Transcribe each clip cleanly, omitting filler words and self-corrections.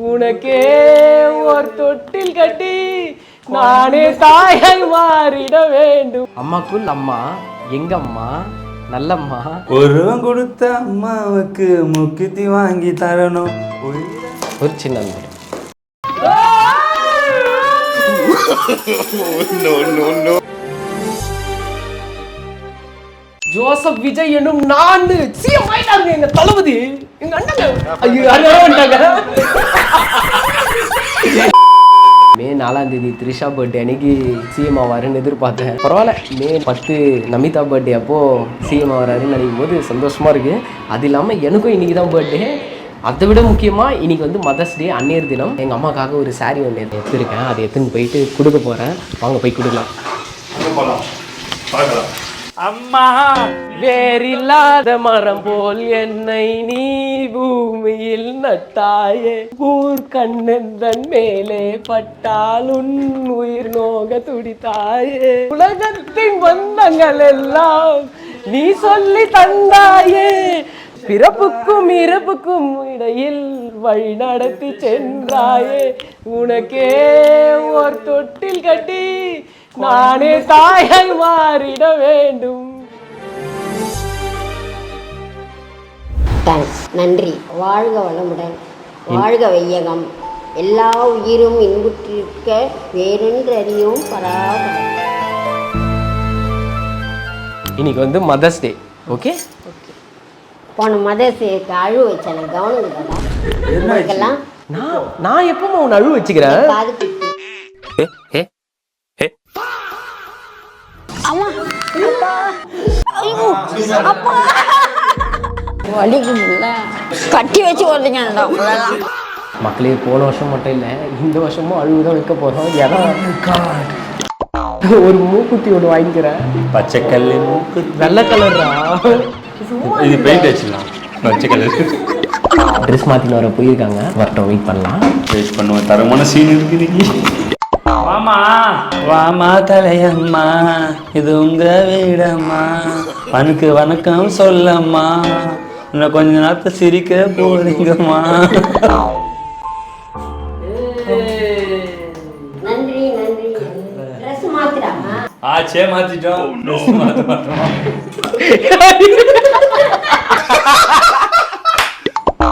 உனக்கே ஒரு தொட்டில் கட்டி நானே தாயாய் மாறிட வேண்டும். அம்மாக்குள் அம்மா எங்கம்மா நல்லம்மா. ஒருவன் கொடுத்த அம்மாவுக்கு முக்கியத்தி வாங்கி தரணும். ஒரு சின்ன ஜோசப் விஜய் என்னும் நான் சிஎம் ஆயிட்டாங்க. எங்க தளபதி எங்க அண்ணங்க மே 4ஆம் தேதி த்ரிஷா பர்த்டே அன்னைக்கு சிஎம் ஆவாருன்னு எதிர்பார்த்தேன். பரவாயில்ல, மே 10 நமிதா பர்த்டே அப்போ சிஎம் ஆகிறாருன்னு நினைக்கும் போது சந்தோஷமா இருக்கு. அது இல்லாமல் எனக்கும் இன்னைக்கு தான் பர்த்டே. அதை விட முக்கியமாக இன்னைக்கு வந்து மதர்ஸ் டே, அன்னையர் தினம். எங்கள் அம்மாக்காக ஒரு சாரீ ஒன்று எடுத்துருக்கேன். அதை எடுத்துன்னு போயிட்டு கொடுக்க போகிறேன். வாங்க போய் கொடுக்கலாம். அம்மா வேறில்லாத மரம் போல் என்னை நீ பூமியில் நட்டாயே, ஊர் கண்ணெந்தன் மேலே பட்டால் உன் உயிர் நோக துடித்தாயே, உலகத்தின் பந்தங்கள் எல்லாம் நீ சொல்லி தந்தாயே, பிறப்புக்கும் இறப்புக்கும் இடையில் வழி நடத்தி சென்றாயே, உனக்கே ஒரு தொட்டில் கட்டி நானே தாயாய் மாறிட வேண்டும். நன்றி. வாழ்க வளமுடன், வாழ்க வையகம், எல்லா உயிரும் இன்புற்றிருக்க வேறொன்றறியும் பராபரம். இன்னைக்கு வந்து மதர்ஸ் டே. ஓகே, போன மதர்ஸ் டேக்கு அழுவ வச்சேன். கவனம் நான் எப்பவும் உன்னை அழுவ வச்சுக்கிறேன். கட்டி வச்சு ஓடுறீங்க மக்களே. போன வருஷம் மட்டும் இல்லை, இந்த வருஷமும் அழுவுதான் வைக்க போறோம். ஏன்னா ஒரு மூக்குத்தி ஒன்று வாங்கிக்கிறேன். பச்சை கல்லு மூக்கு வெள்ளை கலர்ரா. இது பெயிண்ட் வச்சுக்கலாம். பச்சை கலர் ட்ரெஸ் மாற்றின்னு வர போயிருக்காங்க. வரட்டும், வெயிட் பண்ணலாம். வெயிட் பண்ணுவோம். தரமான சீன் இருக்குது. வாமா வாமா தலையம்மா, இது உங்க வீடம்மா, பனுக்கு வணக்கம் சொல்லம்மா, இன்னும் கொஞ்ச நேரத்தை சிரிக்க போறீங்கம்மா. நன்றி நன்றி. ட்ரெஸ் மாத்திராமா? ஆச்சே மாத்திட்டோம்.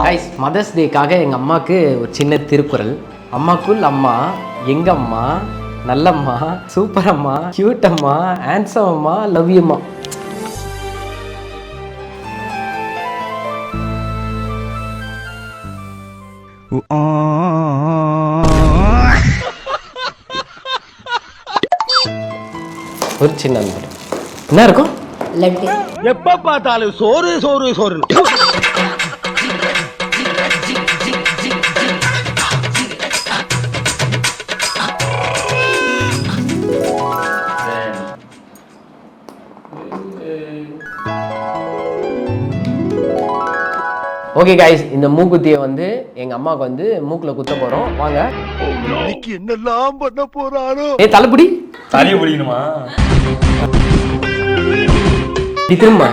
கைஸ், மதர்ஸ் டேக்காக எங்கள் அம்மாவுக்கு ஒரு சின்ன திருக்குறள். அம்மாக்குள் அம்மா எங்கம்மா நல்லம்மா, சூப்பர் அம்மா, கியூட் அம்மா, ஹேண்ட்ஸம் அம்மா, லவ் யூ அம்மா. ஒரு சின்ன என்ன இருக்கும்? லட்டு. எப்ப பார்த்தாலும் சோறு சோறு சோறு. ஓகே கைஸ், இந்த மூக்குத்தியை வந்து எங்க அம்மாவுக்கு வந்து மூக்குல குத்த போறோம். வாங்க. என்னெல்லாம் பண்ண போறாரோ. தலைப்புடி தலையை பிடிக்கணுமா? திரும்ப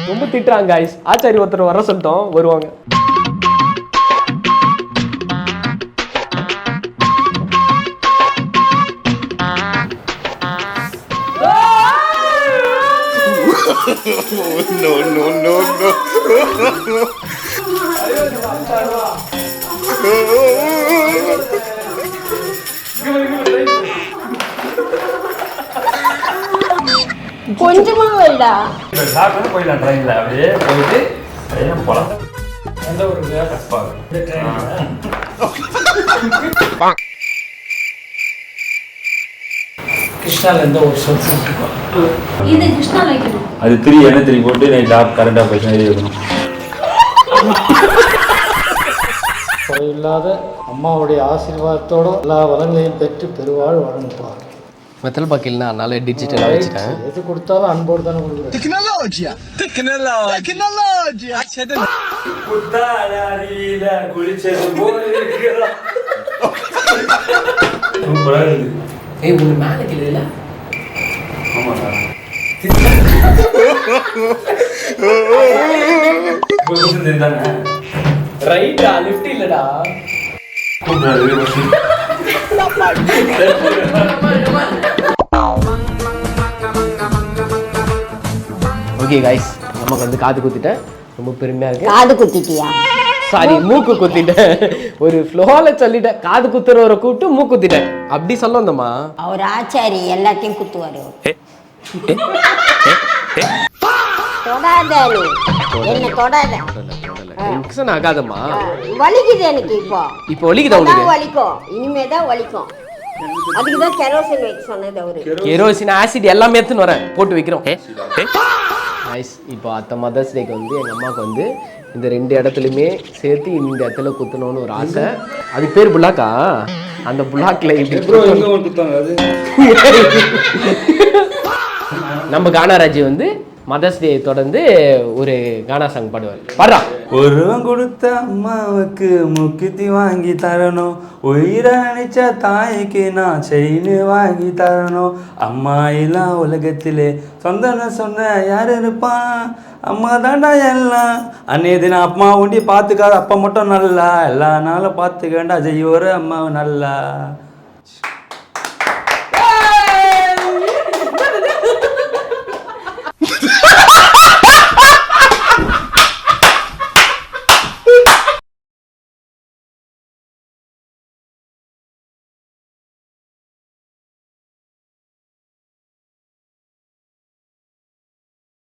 ரொம்ப திட்டுறாங்க கைஸ். ஆச்சாரி ஒருத்தர் வர சொல்லிட்டோம், வருவாங்க. கொஞ்சமா இல்லடா. சாப்பிட்டு போயிடலாம். ட்ரெயின்ல அப்படியே போயிட்டு ட்ரெயினை போலாம். எந்த ஒரு கஷ்டம் கிருஷ்ணால இருந்த ஒரு சொல் இது கிருஷ்ணா வைக்கணும். அது 3 எண்ணெய் 3 போட்டு நைட் லாப் கரண்டா போயிட்டு எழுதி வைக்கணும். குறையில்லாத அம்மாவுடைய ஆசீர்வாதத்தோடு எல்லா வளங்களையும் பெற்று பெருவாழ் வழங்குவார். வெத்தலை பாக்கில்னா அதனால டிஜிட்டலாக வச்சுட்டேன். எது கொடுத்தாலும் அன்போடு தானே கொடுக்குறேன். புத்தாரியில குளிச்சது போல இருக்கிறா. சூப்பரா இருக்கு. ஏய் ஒன்று மேலே கிளல. ஆமாடா. ரைட்டா லிஃப்ட் இல்லடா. ஓகே கைஸ், நமக்கு வந்து காது குத்திட்டேன். ரொம்ப பெருமையா இருக்கு. காது குத்திட்டியா? சாரி, மூக்கு குத்திட்டேன். ஒரு ஃப்ளோல சொல்லிட்டேன். காது குத்துறவரை கூப்பிட்டு மூக்கு குத்திட்டேன். அப்படி சொல்ல வந்தம்மா. அவர் ஆச்சாரி எல்லாத்தையும் குத்துவாரு. தொடாத நீ, என்ன தொடாத. டென்ஷன் ஆகாதம்மா. வலிக்குது எனக்கு இப்போ வலிக்குதா உங்களுக்கு? வலிக்கும், இனிமேதான் வலிக்கும். அதுக்குதான் கெரோசின் வைக்க சொன்னது அவரு. கெரோசின் ஆசிட் எல்லாமே எடுத்துன்னு வரேன், போட்டு வைக்கிறோம். நைஸ். இப்போ அத்த மதர்ஸ் டேக்கு வந்து எங்கள் அம்மாவுக்கு வந்து இந்த 2 இடத்துலையுமே சேர்த்து இந்த இடத்துல குத்தணும்னு ஒரு ஆசை. அதுக்கு பேர் புல்லாக்கா. அந்த புல்லாக்ல நம்ம கானாராஜி வந்து மதர்ஸ் டே தொடர்ந்து ஒரு கானா சாங் பாடுவார். பாடுறா. ஒருவன் கொடுத்த அம்மாவுக்கு முக்கியத்தி வாங்கி தரணும், உயிரை நினைச்ச தாய்க்கு நான் செயின் வாங்கி தரணும். அம்மா எல்லாம் உலகத்திலே சொந்தன சொன்ன யார் இருப்பான், அம்மா தாண்டா எல்லாம். அன்னைய தினம் அம்மா உண்டி பார்த்துக்காத அப்பா மட்டும் நல்லா, எல்லா நாளும் பார்த்துக்கண்டா ஜெய் ஒரு அம்மா நல்லா.